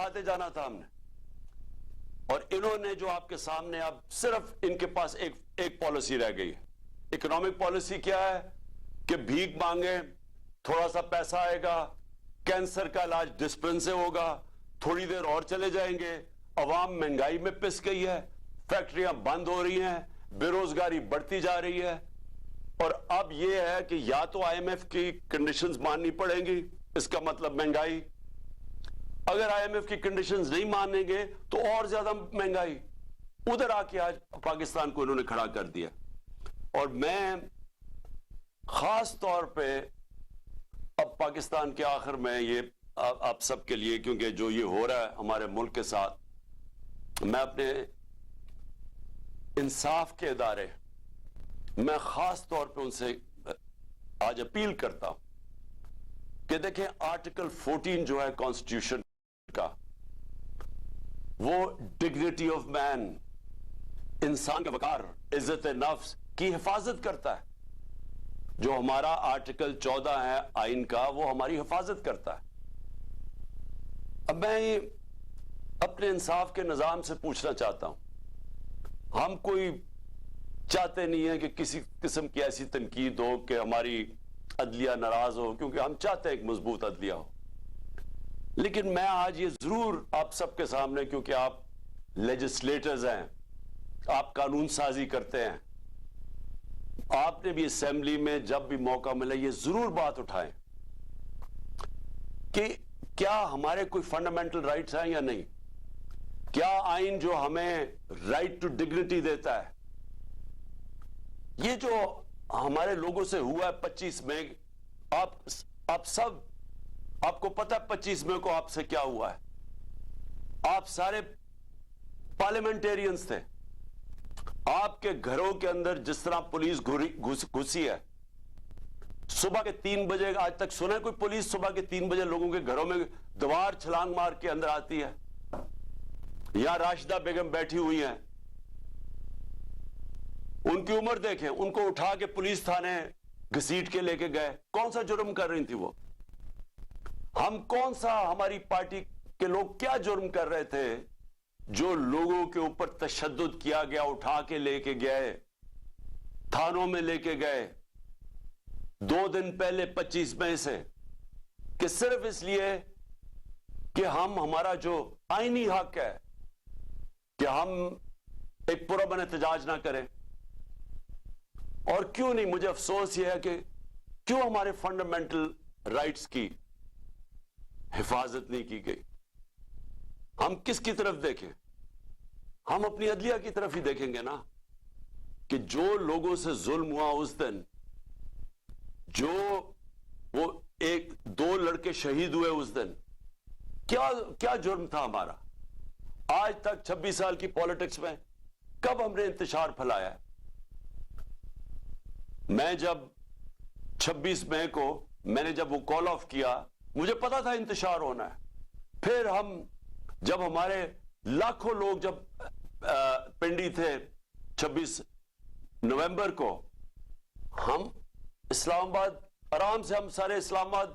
بڑھاتے جانا تھا ہم نے. اور انہوں نے جو آپ کے سامنے اب صرف ان کے پاس ایک پالیسی رہ گئی ہے. اکنامک پالیسی کیا ہے کہ بھیک مانگے, تھوڑا سا پیسہ آئے گا, کینسر کا علاج ڈسپلن سے ہوگا, تھوڑی دیر اور چلے جائیں گے, عوام مہنگائی میں پس گئی ہے, فیکٹریاں بند ہو رہی ہیں, بے روزگاری بڑھتی جا رہی ہے. اور اب یہ ہے کہ یا تو آئی ایم ایف کی کنڈیشنز ماننی پڑیں گی, اس کا مطلب مہنگائی. اگر آئی ایم ایف کی کنڈیشنز نہیں مانیں گے تو اور زیادہ مہنگائی. ادھر آ کے آج پاکستان کو انہوں نے کھڑا کر دیا. اور میں خاص طور پہ اب پاکستان کے آخر میں یہ آپ سب کے لیے, کیونکہ جو یہ ہو رہا ہے ہمارے ملک کے ساتھ, میں اپنے انصاف کے ادارے, میں خاص طور پہ ان سے آج اپیل کرتا ہوں کہ دیکھیں آرٹیکل 14 جو ہے کانسٹیٹیوشن کا, وہ ڈگنیٹی آف مین, انسان کا وقار, عزت نفس کی حفاظت کرتا ہے. جو ہمارا آرٹیکل 14 ہے آئین کا, وہ ہماری حفاظت کرتا ہے. اب میں اپنے انصاف کے نظام سے پوچھنا چاہتا ہوں, ہم کوئی چاہتے نہیں ہیں کہ کسی قسم کی ایسی تنقید ہو کہ ہماری عدلیہ ناراض ہو, کیونکہ ہم چاہتے ہیں ایک مضبوط عدلیہ ہو. لیکن میں آج یہ ضرور آپ سب کے سامنے, کیونکہ آپ لیجسلیٹرز ہیں, آپ قانون سازی کرتے ہیں, آپ نے بھی اسمبلی میں جب بھی موقع ملے یہ ضرور بات اٹھائیں کہ کیا ہمارے کوئی فنڈامنٹل رائٹس ہیں یا نہیں. کیا آئین جو ہمیں رائٹ ٹو ڈگنیٹی دیتا ہے, یہ جو ہمارے لوگوں سے ہوا ہے 25 مئی, آپ سب, آپ کو پتہ 25 مئی کو آپ سے کیا ہوا ہے. آپ سارے پارلیمنٹیرینز تھے, آپ کے گھروں کے اندر جس طرح پولیس گھسی ہے, صبح کے 3 بجے, آج تک سنا ہے کوئی پولیس صبح کے 3 بجے لوگوں کے گھروں میں دیوار چھلانگ مار کے اندر آتی ہے؟ یہاں راشدہ بیگم بیٹھی ہوئی ہیں, ان کی عمر دیکھیں, ان کو اٹھا کے پولیس تھانے گھسیٹ کے لے کے گئے. کون سا جرم کر رہی تھی وہ؟ ہم کون سا, ہماری پارٹی کے لوگ کیا جرم کر رہے تھے جو لوگوں کے اوپر تشدد کیا گیا, اٹھا کے لے کے گئے, تھانوں میں لے کے گئے 2 دن پہلے 25 مئی سے, کہ صرف اس لیے کہ ہمارا جو آئینی حق ہے کہ ہم ایک پرامن احتجاج نہ کریں. اور کیوں نہیں, مجھے افسوس یہ ہے کہ کیوں ہمارے فنڈامنٹل رائٹس کی حفاظت نہیں کی گئی. ہم کس کی طرف دیکھیں؟ ہم اپنی عدلیہ کی طرف ہی دیکھیں گے نا, کہ جو لوگوں سے ظلم ہوا اس دن, جو وہ 2 لڑکے شہید ہوئے اس دن, کیا جرم تھا ہمارا؟ آج تک 26 سال کی پالیٹکس میں کب ہم نے انتشار پھیلایا ہے؟ میں جب 26 مئی کو میں نے جب وہ کال آف کیا, مجھے پتا تھا انتشار ہونا ہے. پھر ہم جب ہمارے لاکھوں لوگ جب پنڈی تھے 26 نومبر کو, ہم اسلام آباد آرام سے, ہم سارے اسلام آباد,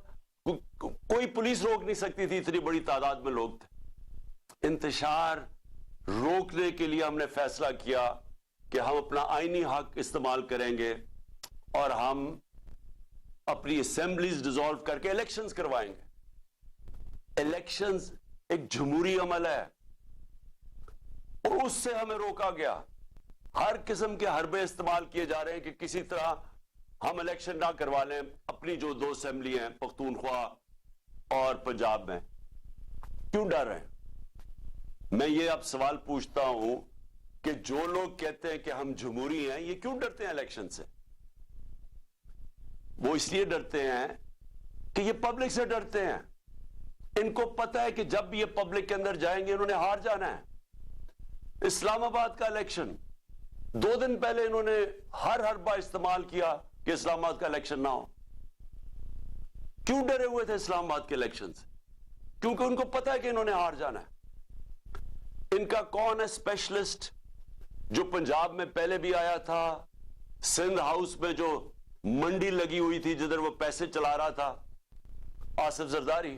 کوئی پولیس روک نہیں سکتی تھی, اتنی بڑی تعداد میں لوگ تھے. انتشار روکنے کے لیے ہم نے فیصلہ کیا کہ ہم اپنا آئینی حق استعمال کریں گے اور ہم اپنی اسمبلیز ڈیزالو کر کے الیکشنز کروائیں گے. الیکشنز ایک جمہوری عمل ہے, اور اس سے ہمیں روکا گیا. ہر قسم کے حربے استعمال کیے جا رہے ہیں کہ کسی طرح ہم الیکشن نہ کروا لیں اپنی جو 2 اسمبلی ہیں, پختونخوا اور پنجاب میں. کیوں ڈر رہے ہیں؟ میں یہ اب سوال پوچھتا ہوں کہ جو لوگ کہتے ہیں کہ ہم جمہوری ہیں, یہ کیوں ڈرتے ہیں الیکشن سے؟ وہ اس لیے ڈرتے ہیں کہ یہ پبلک سے ڈرتے ہیں. ان کو پتا ہے کہ جب بھی یہ پبلک کے اندر جائیں گے انہوں نے ہار جانا ہے. اسلام آباد کا الیکشن 2 دن پہلے انہوں نے ہر حربہ استعمال کیا کہ اسلام آباد کا الیکشن نہ ہو. کیوں ڈرے ہوئے تھے اسلام آباد کے الیکشن سے؟ کیونکہ ان کو پتا ہے کہ انہوں نے ہار جانا ہے. ان کا کون ہے اسپیشلسٹ جو پنجاب میں پہلے بھی آیا تھا, سندھ ہاؤس میں جو منڈی لگی ہوئی تھی جدھر وہ پیسے چلا رہا تھا؟ آصف زرداری.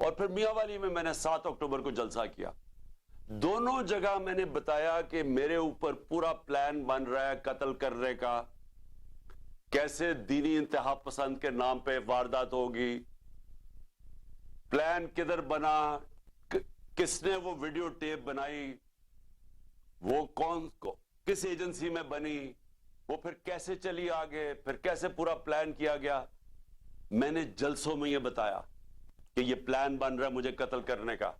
اور پھر میاں والی میں نے 7 اکتوبر کو جلسہ کیا. دونوں جگہ میں نے بتایا کہ میرے اوپر پورا پلان بن رہا ہے قتل کرنے کا, کیسے دینی انتہا پسند کے نام پہ واردات ہوگی, پلان کدھر بنا, کس نے وہ ویڈیو ٹیپ بنائی, وہ کس ایجنسی میں بنی, وہ پھر کیسے چلی آگے, پھر کیسے پورا پلان کیا گیا. میں نے جلسوں میں یہ بتایا کہ یہ پلان بن رہا ہے مجھے قتل کرنے کا,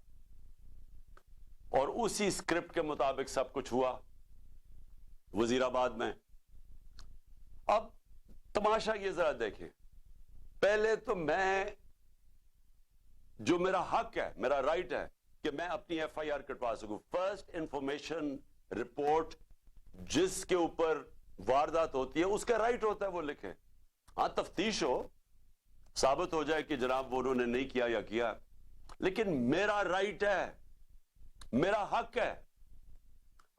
اور اسی اسکرپٹ کے مطابق سب کچھ ہوا وزیر آباد میں. اب تماشا یہ ذرا دیکھیں, پہلے تو میں, جو میرا حق ہے, میرا رائٹ ہے کہ میں اپنی ایف آئی آر کٹوا سکوں, فرسٹ انفارمیشن رپورٹ جس کے اوپر واردات ہوتی ہے اس کا رائٹ ہوتا ہے وہ لکھے. ہاں تفتیش ہو, ثابت ہو جائے کہ جناب وہ انہوں نے نہیں کیا یا کیا, لیکن میرا رائٹ ہے, میرا حق ہے,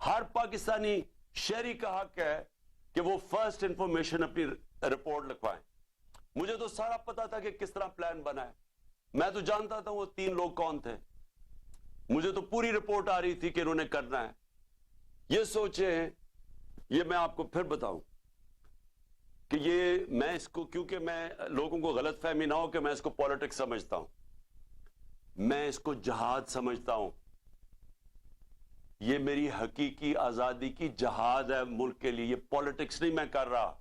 ہر پاکستانی شہری کا حق ہے کہ وہ فرسٹ انفارمیشن اپنی رپورٹ لکھوائیں. مجھے تو سارا پتا تھا کہ کس طرح پلان بنا ہے, میں تو جانتا تھا وہ 3 لوگ کون تھے, مجھے تو پوری رپورٹ آ رہی تھی کہ انہوں نے کرنا ہے. یہ سوچیں, یہ میں آپ کو پھر بتاؤں کہ یہ میں اس کو, کیونکہ میں لوگوں کو غلط فہمی نہ ہو کہ میں اس کو پولیٹکس سمجھتا ہوں, میں اس کو جہاد سمجھتا ہوں. یہ میری حقیقی آزادی کی جہاد ہے ملک کے لیے, یہ پولیٹکس نہیں میں کر رہا.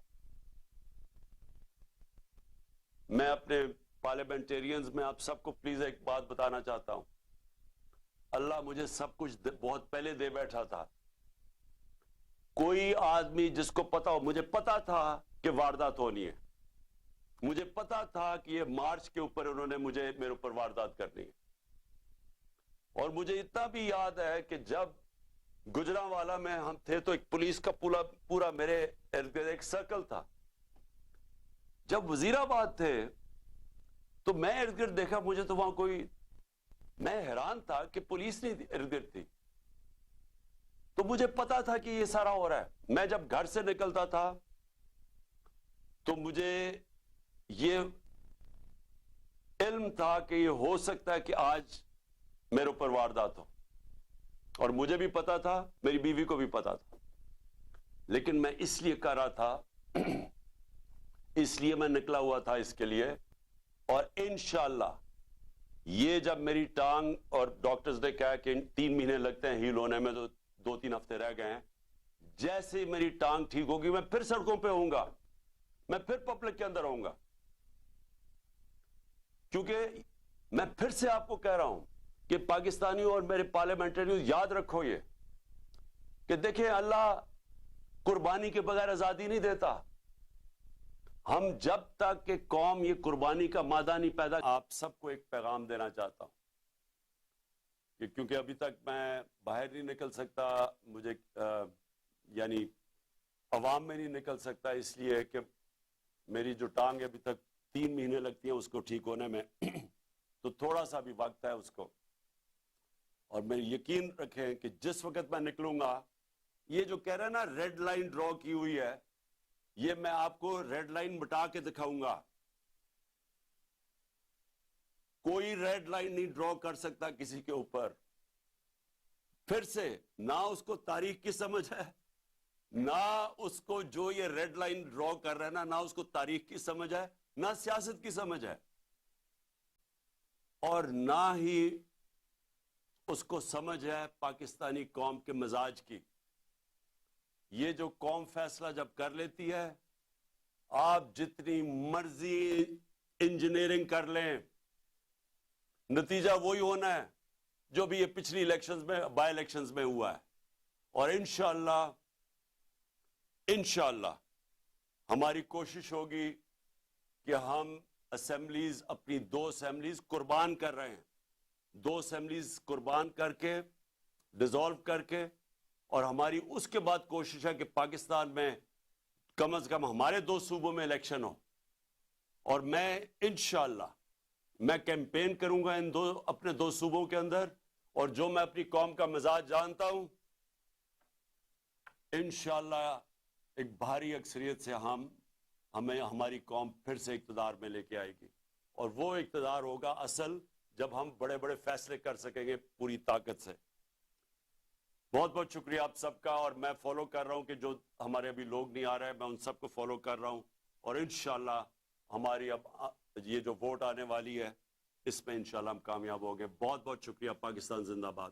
میں اپنے پارلیمنٹیرینز میں آپ سب کو پلیز ایک بات بتانا چاہتا ہوں, اللہ مجھے سب کچھ بہت پہلے دے بیٹھا تھا. کوئی آدمی جس کو پتا ہو, مجھے پتا تھا کہ واردات ہونی ہے, مجھے پتا تھا کہ یہ مارچ کے اوپر انہوں نے میرے اوپر واردات کرنی ہے. اور مجھے اتنا بھی یاد ہے کہ جب گجرانوالہ میں ہم تھے تو ایک پولیس کا پورا میرے ایک سرکل تھا. جب وزیر آباد تھے تو میں ارد گرد دیکھا, مجھے تو وہاں کوئی, میں حیران تھا کہ پولیس نہیں ارد گرد تھی. تو مجھے پتا تھا کہ یہ سارا ہو رہا ہے. میں جب گھر سے نکلتا تھا تو مجھے یہ علم تھا کہ یہ ہو سکتا ہے کہ آج میرے اوپر واردات ہو, اور مجھے بھی پتا تھا, میری بیوی کو بھی پتا تھا, لیکن میں اس لیے کر رہا تھا, اس لیے میں نکلا ہوا تھا اس کے لیے. اور انشاءاللہ یہ جب میری ٹانگ, اور ڈاکٹرز نے کہا کہ 3 مہینے لگتے ہیں ہیل ہونے میں, تو 2-3 ہفتے رہ گئے ہیں, جیسے میری ٹانگ ٹھیک ہوگی میں پھر سڑکوں پہ ہوں گا, میں پھر پبلک کے اندر ہوں گا. کیونکہ میں پھر سے آپ کو کہہ رہا ہوں کہ پاکستانیوں اور میرے پارلیمنٹریوں یاد رکھو یہ کہ دیکھیں, اللہ قربانی کے بغیر آزادی نہیں دیتا. ہم جب تک کہ قوم یہ قربانی کا مادہ نہیں پیدا. آپ سب کو ایک پیغام دینا چاہتا ہوں کہ کیونکہ ابھی تک میں باہر نہیں نکل سکتا, مجھے یعنی عوام میں نہیں نکل سکتا, اس لیے کہ میری جو ٹانگ ابھی تک 3 مہینے لگتی ہیں اس کو ٹھیک ہونے میں, تو تھوڑا سا بھی وقت ہے اس کو. اور میں یقین رکھیں کہ جس وقت میں نکلوں گا, یہ جو کہہ رہے ہیں نا ریڈ لائن ڈرا کی ہوئی ہے, یہ میں آپ کو ریڈ لائن مٹا کے دکھاؤں گا. کوئی ریڈ لائن نہیں ڈرا کر سکتا کسی کے اوپر. پھر سے نہ اس کو تاریخ کی سمجھ ہے, نہ اس کو جو یہ ریڈ لائن ڈرا کر رہا ہے نہ اس کو تاریخ کی سمجھ ہے, نہ سیاست کی سمجھ ہے, اور نہ ہی اس کو سمجھ ہے پاکستانی قوم کے مزاج کی. یہ جو قوم فیصلہ جب کر لیتی ہے, آپ جتنی مرضی انجینئرنگ کر لیں, نتیجہ وہی ہونا ہے جو بھی یہ پچھلی الیکشنز میں, بائی الیکشنز میں ہوا ہے. اور انشاءاللہ ہماری کوشش ہوگی کہ ہم اسمبلیز, اپنی 2 اسمبلیز قربان کر رہے ہیں, 2 اسمبلیز قربان کر کے, ڈیزالو کر کے, اور ہماری اس کے بعد کوشش ہے کہ پاکستان میں کم از کم ہمارے 2 صوبوں میں الیکشن ہو. اور میں انشاءاللہ میں کیمپین کروں گا اپنے 2 صوبوں کے اندر, اور جو میں اپنی قوم کا مزاج جانتا ہوں, انشاءاللہ ایک بھاری اکثریت سے ہمیں ہماری قوم پھر سے اقتدار میں لے کے آئے گی. اور وہ اقتدار ہوگا اصل جب ہم بڑے بڑے فیصلے کر سکیں گے پوری طاقت سے. بہت بہت شکریہ آپ سب کا, اور میں فالو کر رہا ہوں کہ جو ہمارے ابھی لوگ نہیں آ رہے میں ان سب کو فالو کر رہا ہوں, اور انشاءاللہ ہماری اب یہ جو ووٹ آنے والی ہے اس میں انشاءاللہ ہم کامیاب ہوں گے. بہت بہت شکریہ. پاکستان زندہ باد.